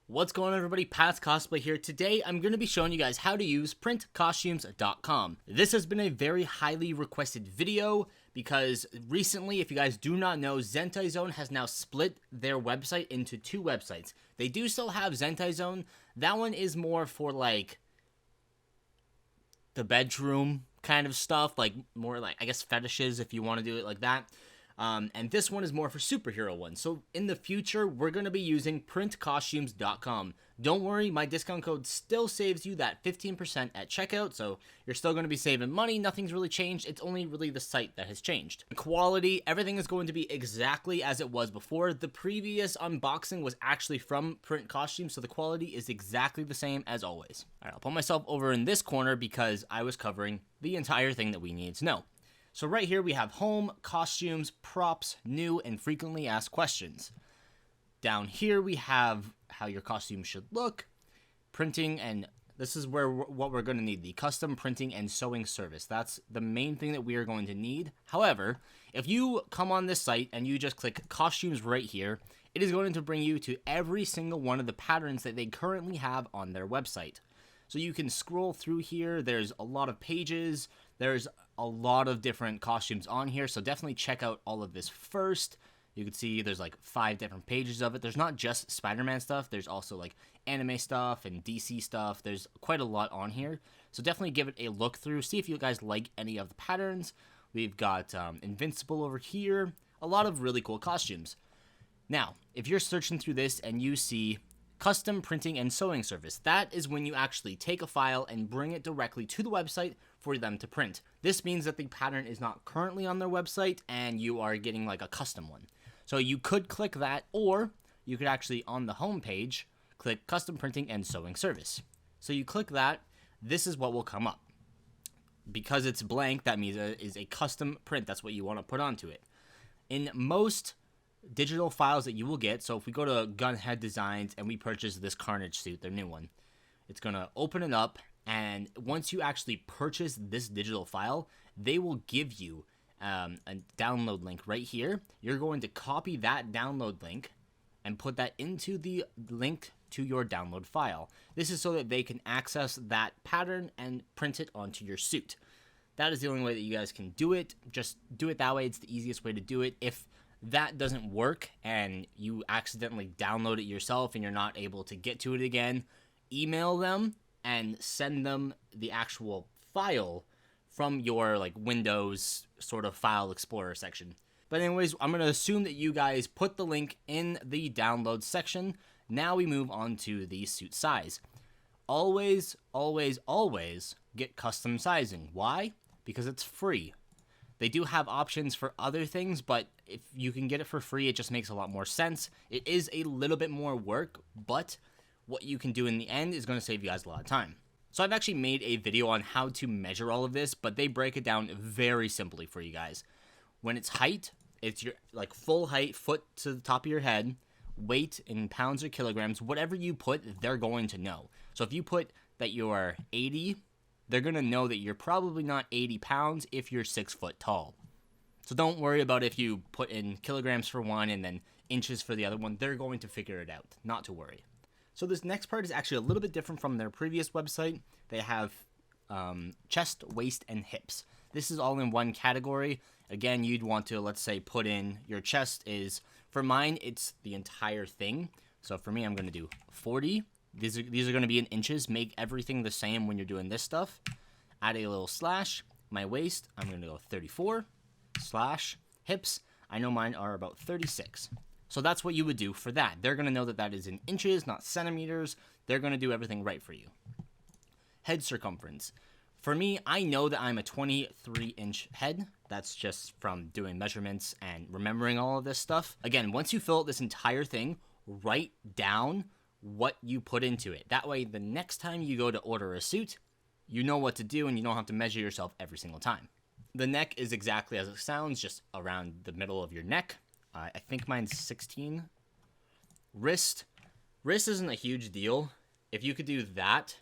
What's going on, everybody? Pat's Cosplay here. Today I'm going to be showing you guys how to use printcostumes.com. This has been a very highly requested video because recently, if you guys do not know, Zentai Zone has now split their website into two websites. They do still have Zentai Zone. That one is more for like the bedroom kind of stuff, like more like, I guess, fetishes if you want to do it like that. And this one is more for superhero ones. So in the future, we're going to be using printcostumes.com. Don't worry, my discount code still saves you that 15% at checkout, so you're still going to be saving money. Nothing's really changed. It's only really the site that has changed. The quality, everything is going to be exactly as it was before. The previous unboxing was actually from Print Costumes, so the quality is exactly the same as always. All right, I'll put myself over in this corner because I was covering the entire thing that we needed to know. So right here we have home, costumes, props, new, and frequently asked questions. Down here we have how your costume should look, printing, and this is where what we're going to need, the custom printing and sewing service. That's the main thing that we are going to need. However, if you come on this site and you just click costumes right here, it is going to bring you to every single one of the patterns that they currently have on their website. So you can scroll through here. There's a lot of pages. There's a lot of different costumes on here, so definitely check out all of this first. You can see there's like 5 different pages of it. There's not just Spider-Man stuff. There's also like anime stuff and DC stuff. There's quite a lot on here, so definitely give it a look through. See if you guys like any of the patterns. We've got Invincible over here. A lot of really cool costumes. Now, if you're searching through this and you see custom printing and sewing service, that is when you actually take a file and bring it directly to the website for them to print. This means that the pattern is not currently on their website and you are getting like a custom one. So you could click that, or you could actually on the home page click custom printing and sewing service. So you click that, this is what will come up. Because it's blank, that means it is a custom print. That's what you want to put onto it. In most digital files that you will get, so if we go to Gunhead Designs and we purchase this Carnage suit, their new one, it's going to open it up, and once you actually purchase this digital file, they will give you a download link right here. You're going to copy that download link and put that into the link to your download file. This is so that they can access that pattern and print it onto your suit. That is the only way that you guys can do it. Just do it that way. It's the easiest way to do it. If that doesn't work and you accidentally download it yourself and you're not able to get to it again, email them and send them the actual file from your like Windows sort of file explorer section. But anyways, I'm going to assume that you guys put the link in the download section. Now we move on to the suit size. Always, always, always get custom sizing. Why? Because it's free. They do have options for other things, but if you can get it for free, it just makes a lot more sense. It is a little bit more work, but what you can do in the end is going to save you guys a lot of time. So I've actually made a video on how to measure all of this, but they break it down very simply for you guys. When it's height, it's your like full height, foot to the top of your head, weight in pounds or kilograms, whatever you put, they're going to know. So if you put that you're 80, they're going to know that you're probably not 80 pounds if you're 6 foot tall. So don't worry about if you put in kilograms for one and then inches for the other one. They're going to figure it out. Not to worry. So this next part is actually a little bit different from their previous website. They have chest, waist, and hips. This is all in one category. Again, you'd want to, let's say, put in your chest is, for mine, it's the entire thing. So for me, I'm going to do 40. These are going to be in inches. Make everything the same when you're doing this stuff. Add a little slash. My waist, I'm going to go 34. Slash. Hips, I know mine are about 36. So that's what you would do for that. They're going to know that that is in inches, not centimeters. They're going to do everything right for you. Head circumference. For me, I know that I'm a 23-inch head. That's just from doing measurements and remembering all of this stuff. Again, once you fill out this entire thing, write down what you put into it. That way, the next time you go to order a suit, you know what to do and you don't have to measure yourself every single time. The neck is exactly as it sounds, just around the middle of your neck. I think mine's 16. Wrist isn't a huge deal. If you could do that,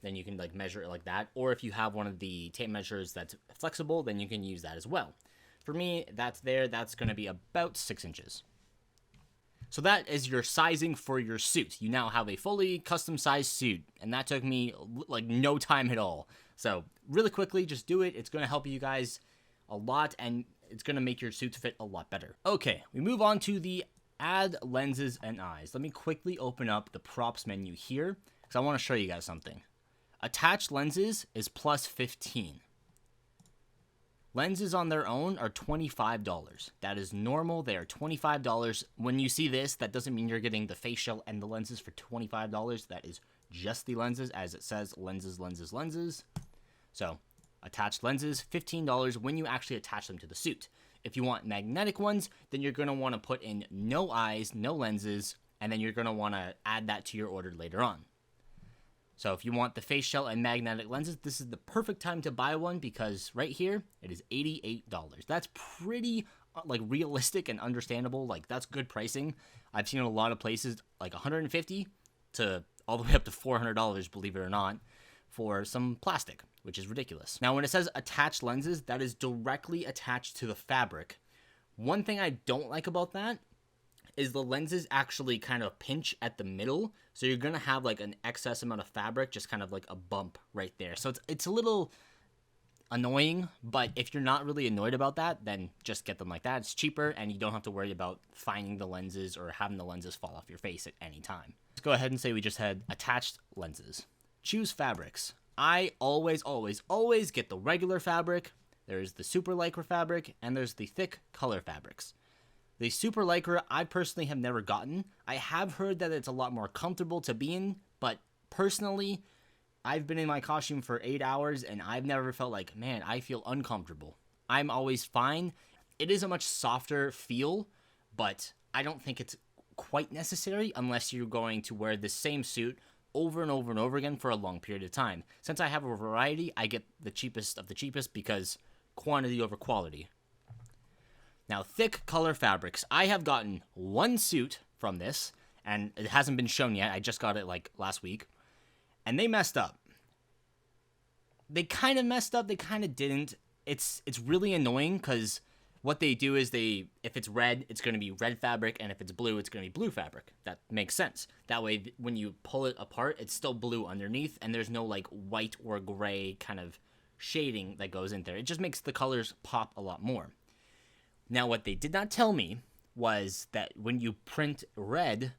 then you can like measure it like that. Or if you have one of the tape measures that's flexible, then you can use that as well. For me, that's going to be about 6 inches. So that is your sizing for your suit. You now have a fully custom sized suit, and that took me like no time at all. So really quickly, just do it. It's going to help you guys a lot, and it's going to make your suits fit a lot better. Okay, we move on to the add lenses and eyes. Let me quickly open up the props menu here, because I want to show you guys something. Attached lenses is plus 15. Lenses on their own are $25. That is normal. They are $25. When you see this, that doesn't mean you're getting the face shell and the lenses for $25. That is just the lenses, as it says lenses, lenses, lenses. So, attached lenses, $15 when you actually attach them to the suit. If you want magnetic ones, then you're going to want to put in no eyes, no lenses, and then you're going to want to add that to your order later on. So if you want the face shell and magnetic lenses, this is the perfect time to buy one, because right here, it is $88. That's pretty like realistic and understandable. Like, that's good pricing. I've seen a lot of places like $150 to all the way up to $400, believe it or not, for some plastic, which is ridiculous. Now, when it says attached lenses, that is directly attached to the fabric. One thing I don't like about that is the lenses actually kind of pinch at the middle, so you're gonna have like an excess amount of fabric, just kind of like a bump right there. So it's a little annoying, but if you're not really annoyed about that, then just get them like that. It's cheaper, and you don't have to worry about finding the lenses or having the lenses fall off your face at any time. Let's go ahead and say we just had attached lenses. Choose fabrics. I always get the regular fabric. There's the super lycra fabric, and there's the thick color fabrics. The super lycra, I personally have never gotten. I have heard that it's a lot more comfortable to be in, but personally, I've been in my costume for 8 hours, and I've never felt like, man, I feel uncomfortable. I'm always fine. It is a much softer feel, but I don't think it's quite necessary unless you're going to wear the same suit over and over and over again for a long period of time. Since I have a variety, I get the cheapest of the cheapest because quantity over quality. Now, thick color fabrics. I have gotten one suit from this, and it hasn't been shown yet. I just got it like last week, and they messed up. They kind of messed up. They kind of didn't. It's really annoying because what they do is if it's red, it's going to be red fabric, and if it's blue, it's going to be blue fabric. That makes sense. That way, when you pull it apart, it's still blue underneath, and there's no like white or gray kind of shading that goes in there. It just makes the colors pop a lot more. Now, what they did not tell me was that when you print red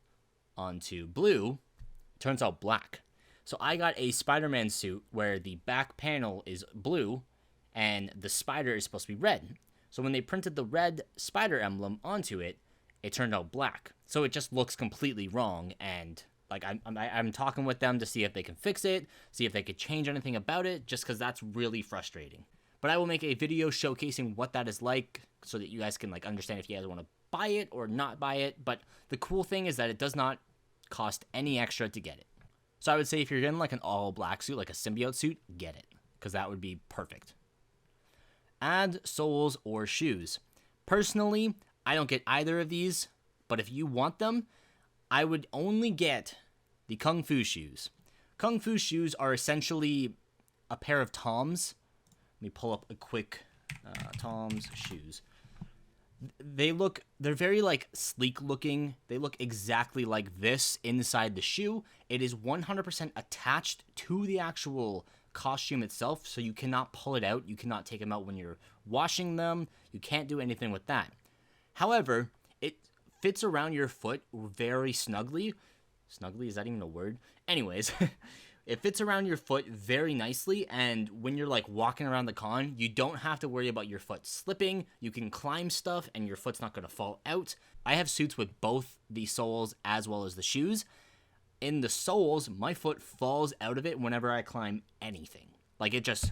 onto blue, it turns out black. So I got a Spider-Man suit where the back panel is blue and the spider is supposed to be red. So when they printed the red spider emblem onto it, it turned out black. So it just looks completely wrong, and like I'm talking with them to see if they can fix it, see if they could change anything about it, just because that's really frustrating. But I will make a video showcasing what that is like so that you guys can like understand if you guys want to buy it or not buy it. But the cool thing is that it does not cost any extra to get it. So I would say if you're getting like an all black suit, like a symbiote suit, get it, because that would be perfect. Add soles or shoes. Personally, I don't get either of these, but if you want them, I would only get the Kung Fu shoes. Kung Fu shoes are essentially a pair of Toms. Let me pull up a quick Tom's shoes. They're very like sleek looking. They look exactly like this inside the shoe. It is 100% attached to the actual costume itself, so you cannot pull it out. You cannot take them out when you're washing them. You can't do anything with that. However, it fits around your foot very snugly. Snugly, is that even a word? Anyways, it fits around your foot very nicely, and when you're like walking around the con, you don't have to worry about your foot slipping. You can climb stuff and your foot's not going to fall out. I have suits with both the soles as well as the shoes. In the soles, my foot falls out of it whenever I climb anything. Like, it just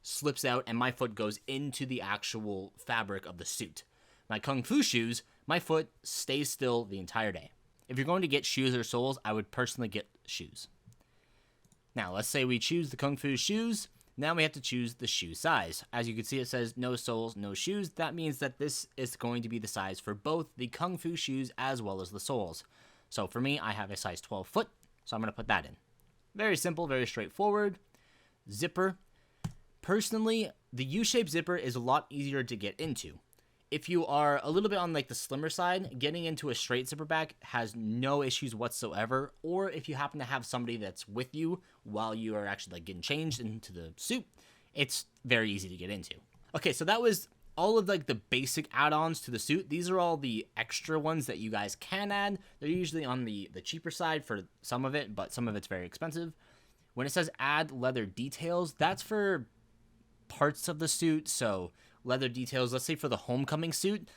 slips out and my foot goes into the actual fabric of the suit. My Kung Fu shoes, my foot stays still the entire day. If you're going to get shoes or soles, I would personally get shoes. Now, let's say we choose the Kung Fu shoes. Now we have to choose the shoe size. As you can see, it says no soles, no shoes. That means that this is going to be the size for both the Kung Fu shoes as well as the soles. So for me, I have a size 12 foot, so I'm going to put that in. Very simple, very straightforward. Zipper. Personally, the U-shaped zipper is a lot easier to get into. If you are a little bit on like the slimmer side, getting into a straight zipper back has no issues whatsoever. Or if you happen to have somebody that's with you while you are actually like getting changed into the suit, it's very easy to get into. Okay, so that was all of like the basic add-ons to the suit. These are all the extra ones that you guys can add. They're usually on the cheaper side for some of it, but some of it's very expensive. When it says add leather details, that's for parts of the suit. So leather details, let's say for the homecoming suit,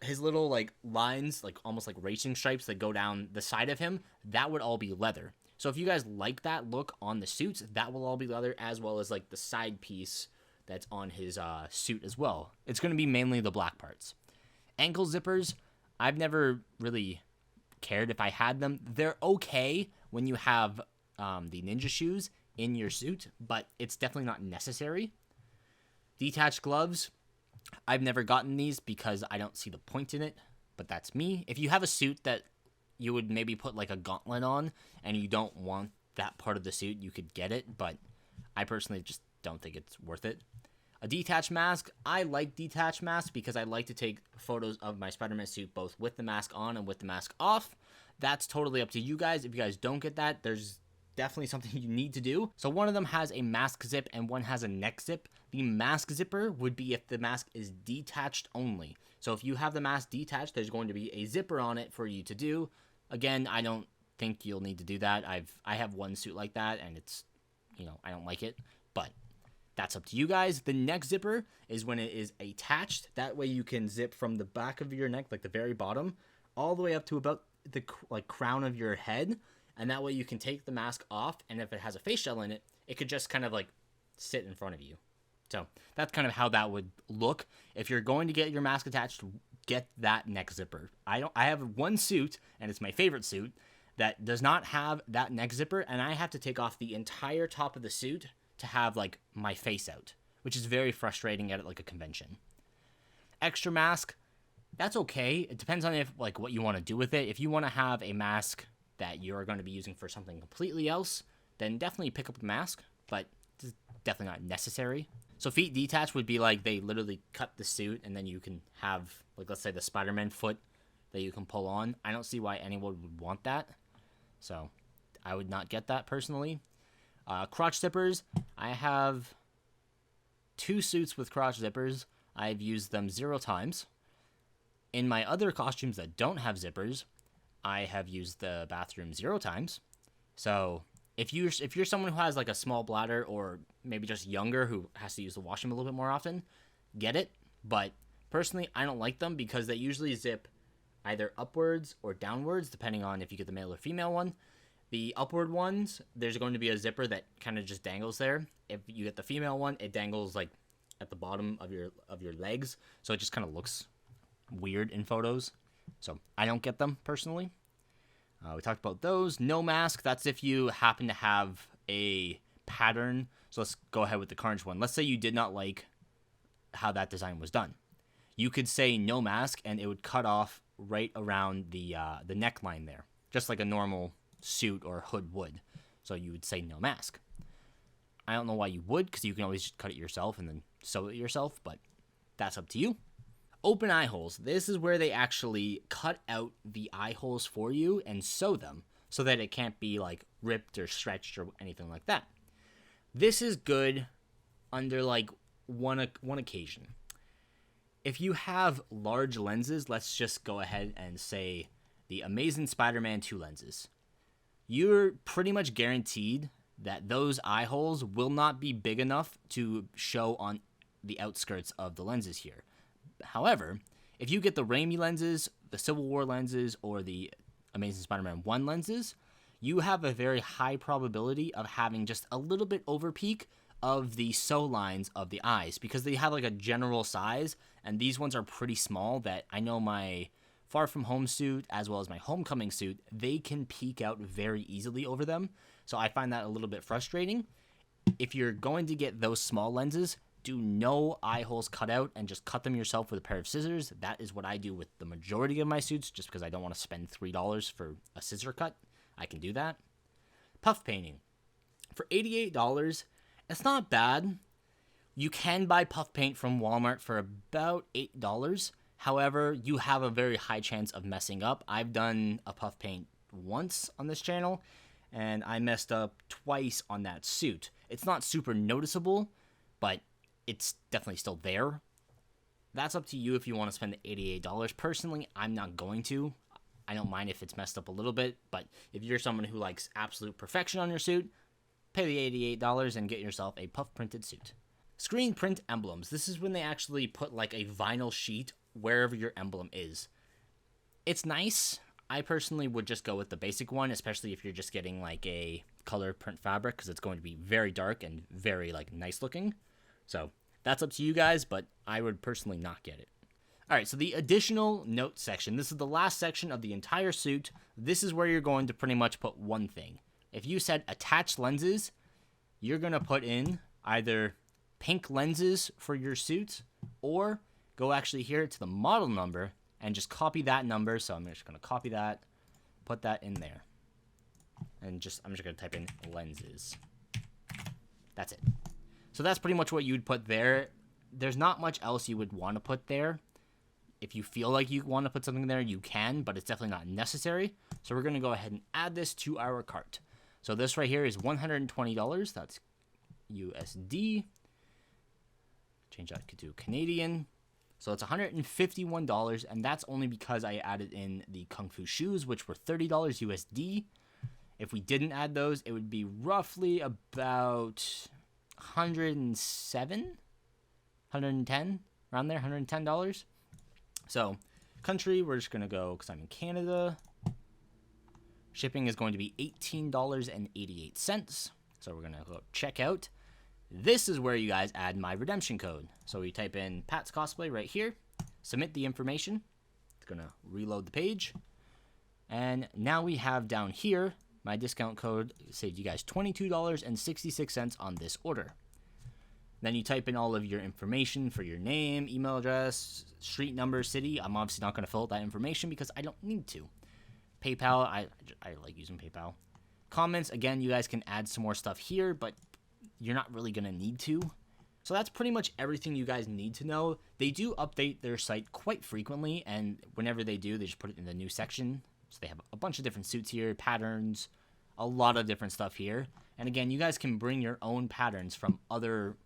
his little like lines, like almost like racing stripes that go down the side of him, that would all be leather. So if you guys like that look on the suits, that will all be leather, as well as like the side piece that's on his suit as well. It's going to be mainly the black parts. Ankle zippers, I've never really cared if I had them. They're okay when you have the ninja shoes in your suit, but it's definitely not necessary. Detached gloves, I've never gotten these because I don't see the point in it, but that's me. If you have a suit that you would maybe put like a gauntlet on and you don't want that part of the suit, you could get it, but I personally just don't think it's worth it. A detached mask, I like detached masks because I like to take photos of my Spider-Man suit both with the mask on and with the mask off. That's totally up to you guys. If you guys don't get that, there's definitely something you need to do. So one of them has a mask zip and one has a neck zip. The mask zipper would be if the mask is detached only. So if you have the mask detached, there's going to be a zipper on it for you to do. Again, I don't think you'll need to do that. I have one suit like that and it's, I don't like it, but that's up to you guys. The neck zipper is when it is attached. That way you can zip from the back of your neck, like the very bottom, all the way up to about the crown of your head. And that way you can take the mask off, and if it has a face shell in it, it could just kind of like sit in front of you. So that's kind of how that would look. If you're going to get your mask attached, get that neck zipper. I have one suit, and it's my favorite suit, that does not have that neck zipper, and I have to take off the entire top of the suit to have like my face out, which is very frustrating at like a convention. Extra mask, that's okay. It depends on if like what you want to do with it. If you want to have a mask that you're going to be using for something completely else, then definitely pick up a mask, but it's definitely not necessary. So feet detached would be like they literally cut the suit and then you can have like, let's say the Spider-Man foot that you can pull on. I don't see why anyone would want that. So I would not get that personally. Crotch zippers, I have 2 suits with crotch zippers. I've used them 0 times. In my other costumes that don't have zippers, I have used the bathroom 0 times. So if you're someone who has like a small bladder or maybe just younger who has to use the washroom a little bit more often, get it. But personally, I don't like them because they usually zip either upwards or downwards, depending on if you get the male or female one. The upward ones, there's going to be a zipper that kind of just dangles there. If you get the female one, it dangles like at the bottom of your legs, so it just kind of looks weird in photos. So I don't get them personally. We talked about those. No mask, that's if you happen to have a pattern. So let's go ahead with the Carnage one. Let's say you did not like how that design was done. You could say no mask, and it would cut off right around the neckline there, just like a normal suit or hood would. So you would say no mask. I don't know why you would, because you can always just cut it yourself and then sew it yourself, but that's up to you. Open eye holes. This is where they actually cut out the eye holes for you and sew them so that it can't be like ripped or stretched or anything like that. This is good under like one occasion. If you have large lenses, let's just go ahead and say the Amazing Spider-Man 2 lenses. You're pretty much guaranteed that those eye holes will not be big enough to show on the outskirts of the lenses here. However, if you get the Raimi lenses, the Civil War lenses, or the Amazing Spider-Man 1 lenses, you have a very high probability of having just a little bit over peak of the sew lines of the eyes, because they have like a general size, and these ones are pretty small that I know my Far From Home suit, as well as my Homecoming suit, they can peek out very easily over them. So I find that a little bit frustrating. If you're going to get those small lenses, do no eye holes cut out and just cut them yourself with a pair of scissors. That is what I do with the majority of my suits, just because I don't want to spend $3 for a scissor cut. I can do that. Puff painting. For $88, it's not bad. You can buy puff paint from Walmart for about $8. However, you have a very high chance of messing up. I've done a puff paint once on this channel, and I messed up twice on that suit. It's not super noticeable, but it's definitely still there. That's up to you if you want to spend the $88. Personally, I'm not going to. I don't mind if it's messed up a little bit, but if you're someone who likes absolute perfection on your suit, pay the $88 and get yourself a puff printed suit. Screen print emblems. This is when they actually put like a vinyl sheet wherever your emblem is. It's nice. I personally would just go with the basic one, especially if you're just getting like a color print fabric, because it's going to be very dark and very like nice looking. So that's up to you guys, but I would personally not get it. All right, so the additional note section. This is the last section of the entire suit. This is where you're going to pretty much put one thing. If you said attach lenses, you're going to put in either pink lenses for your suit, or go actually here to the model number and just copy that number. So I'm just going to copy that, put that in there, and I'm just going to type in lenses. That's it. So that's pretty much what you'd put there. There's not much else you would want to put there. If you feel like you want to put something there, you can, but it's definitely not necessary. So we're going to go ahead and add this to our cart. So this right here is $120. That's USD. Change that to Canadian. So it's $151, and that's only because I added in the Kung Fu shoes, which were $30 USD. If we didn't add those, it would be roughly about 107, 110, around there, $110. So country, we're just going to go, because I'm in Canada. Shipping is going to be $18.88. So we're going to go check out. This is where you guys add my redemption code. So we type in Pat's Cosplay right here, submit the information. It's going to reload the page. And now we have down here, my discount code saved you guys $22.66 on this order. Then you type in all of your information for your name, email address, street number, city. I'm obviously not going to fill out that information because I don't need to. PayPal, I like using PayPal. Comments, again, you guys can add some more stuff here, but you're not really going to need to. So that's pretty much everything you guys need to know. They do update their site quite frequently, and whenever they do, they just put it in the new section. So they have a bunch of different suits here, patterns, a lot of different stuff here. And again, you guys can bring your own patterns from other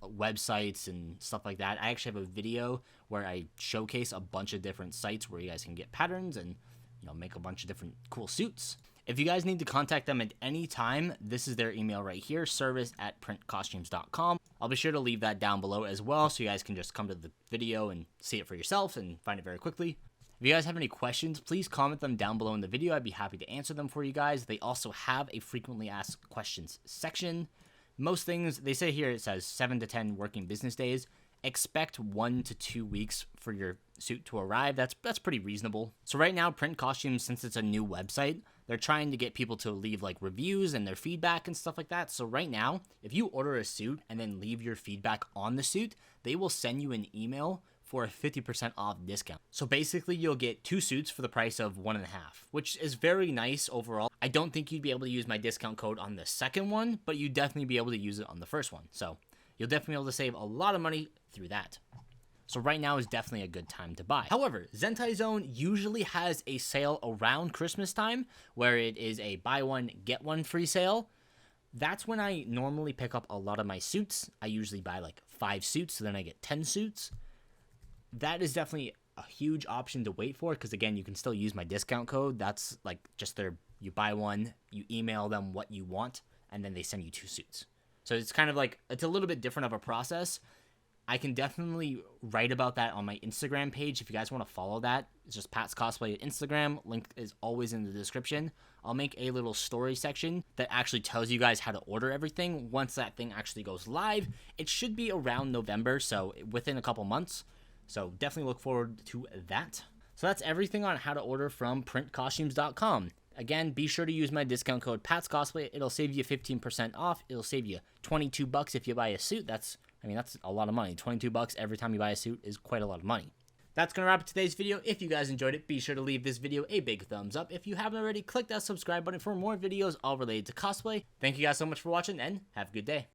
websites and stuff like that. I actually have a video where I showcase a bunch of different sites where you guys can get patterns and, you know, make a bunch of different cool suits. If you guys need to contact them at any time, this is their email right here, service@printcostumes.com. I'll be sure to leave that down below as well, so you guys can just come to the video and see it for yourself and find it very quickly. If you guys have any questions, please comment them down below in the video. I'd be happy to answer them for you guys. They also have a frequently asked questions section. Most things, they say here, it says 7 to 10 working business days. Expect 1 to 2 weeks for your suit to arrive. That's pretty reasonable. So right now, Print Costumes, since it's a new website, they're trying to get people to leave like reviews and their feedback and stuff like that. So right now, if you order a suit and then leave your feedback on the suit, they will send you an email for a 50% off discount. So basically, you'll get 2 suits for the price of 1.5, which is very nice overall. I don't think you'd be able to use my discount code on the second one, but you'd definitely be able to use it on the first one. So you'll definitely be able to save a lot of money through that. So right now is definitely a good time to buy. However, Zentai Zone usually has a sale around Christmas time where it is a buy one, get one free sale. That's when I normally pick up a lot of my suits. I usually buy like 5 suits, so then I get 10 suits. That is definitely a huge option to wait for because, again, you can still use my discount code. That's like just you buy one, you email them what you want, and then they send you 2 suits. So it's kind of like, it's a little bit different of a process. I can definitely write about that on my Instagram page if you guys want to follow that. It's just Pat's Cosplay at Instagram. Link is always in the description. I'll make a little story section that actually tells you guys how to order everything. Once that thing actually goes live, it should be around November, so within a couple months. So definitely look forward to that. So that's everything on how to order from printcostumes.com. Again, be sure to use my discount code Pat's Cosplay. It'll save you 15% off. It'll save you $22 if you buy a suit. That's a lot of money. $22 every time you buy a suit is quite a lot of money. That's going to wrap up today's video. If you guys enjoyed it, be sure to leave this video a big thumbs up. If you haven't already, click that subscribe button for more videos all related to cosplay. Thank you guys so much for watching, and have a good day.